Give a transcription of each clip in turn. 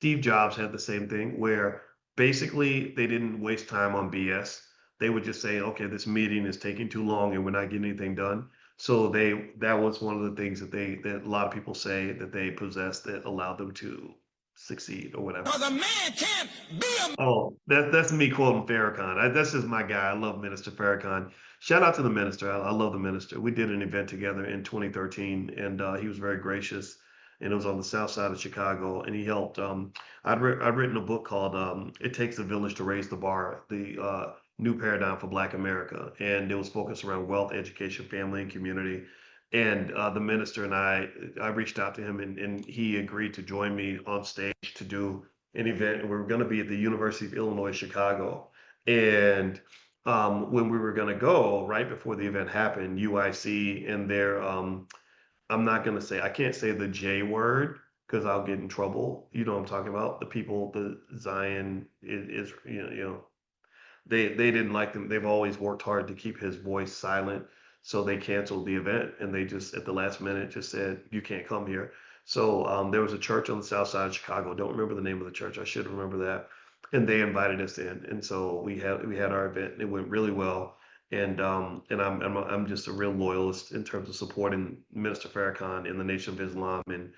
Steve Jobs had the same thing where basically they didn't waste time on BS. They would just say, okay, this meeting is taking too long and we're not getting anything done. So that was one of the things that a lot of people say that they possessed that allowed them to succeed or whatever. Because a man can't be a Oh, that's me quoting Farrakhan. That's just my guy. I love Minister Farrakhan. Shout out to the minister. I love the minister. We did an event together in 2013, and he was very gracious. And it was on the south side of Chicago, and he helped. I'd written a book called "It Takes a Village to Raise the Bar: The New Paradigm for Black America," and it was focused around wealth, education, family, and community. And the minister and I reached out to him, and he agreed to join me on stage to do an event. We were going to be at the University of Illinois, Chicago. And when we were going to go, right before the event happened, UIC and their, I'm not going to say, I can't say the J word because I'll get in trouble. You know what I'm talking about? The people, the Zion is, they didn't like them. They've always worked hard to keep his voice silent. So they canceled the event and they just at the last minute just said, you can't come here. So there was a church on the south side of Chicago. Don't remember the name of the church. I should remember that. And they invited us in. And so we had our event and it went really well. And I'm just a real loyalist in terms of supporting Minister Farrakhan in the Nation of Islam. And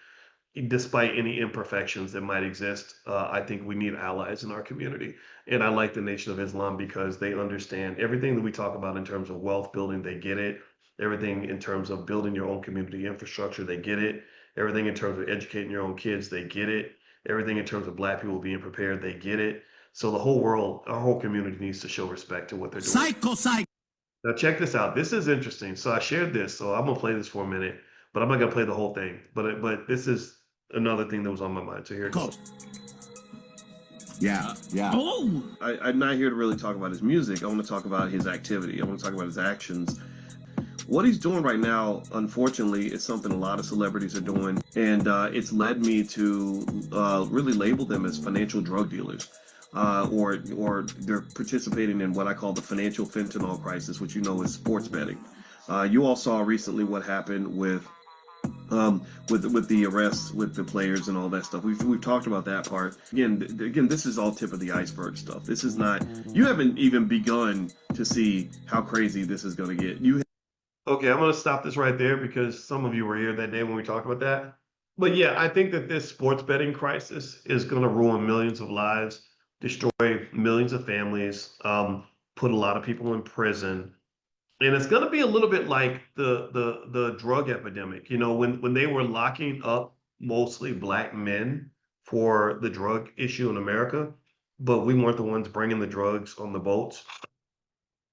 despite any imperfections that might exist, I think we need allies in our community. And I like the Nation of Islam because they understand everything that we talk about in terms of wealth building, they get it. Everything in terms of building your own community infrastructure, they get it. Everything in terms of educating your own kids, they get it. Everything in terms of Black people being prepared, they get it. So the whole world, our whole community needs to show respect to what they're doing. psycho. Now check this out. This is interesting. So I shared this, so I'm gonna play this for a minute, but I'm not gonna play the whole thing. But this is another thing that was on my mind. So here it goes. Yeah, yeah. Oh, I'm not here to really talk about his music. I want to talk about his activity. I want to talk about his actions. What he's doing right now, unfortunately, is something a lot of celebrities are doing, and it's led me to really label them as financial drug dealers. Or they're participating in what I call the financial fentanyl crisis, which is sports betting. You all saw recently what happened with the arrests with the players and all that stuff. We've talked about that part. Again, this is all tip of the iceberg stuff. This is not. You haven't even begun to see how crazy this is going to get. Okay, I'm going to stop this right there because some of you were here that day when we talked about that. But yeah, I think that this sports betting crisis is going to ruin millions of lives, destroy millions of families, put a lot of people in prison. And it's going to be a little bit like the drug epidemic. When they were locking up mostly Black men for the drug issue in America, but we weren't the ones bringing the drugs on the boats.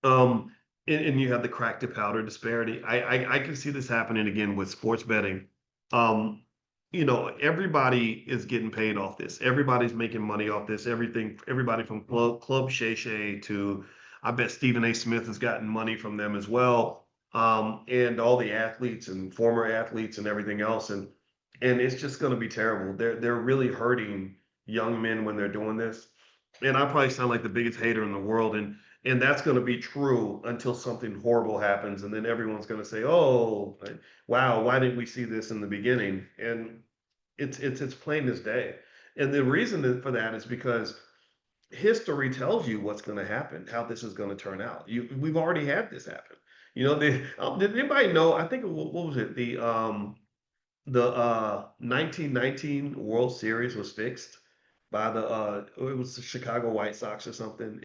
Um, and you have the crack to powder disparity. I can see this happening again with sports betting. Um, everybody is getting paid off this. Everybody's making money off this. Everybody from Club Shay Shay to, I bet Stephen A. Smith has gotten money from them as well. And all the athletes and former athletes and everything else. And it's just going to be terrible. They're really hurting young men when they're doing this. And I probably sound like the biggest hater in the world. And that's going to be true until something horrible happens, and then everyone's going to say, "Oh, wow, why didn't we see this in the beginning?" And it's plain as day. And the reason for that is because history tells you what's going to happen, how this is going to turn out. We've already had this happen. Did anybody know? I think what was it? The 1919 World Series was fixed by it was the Chicago White Sox or something.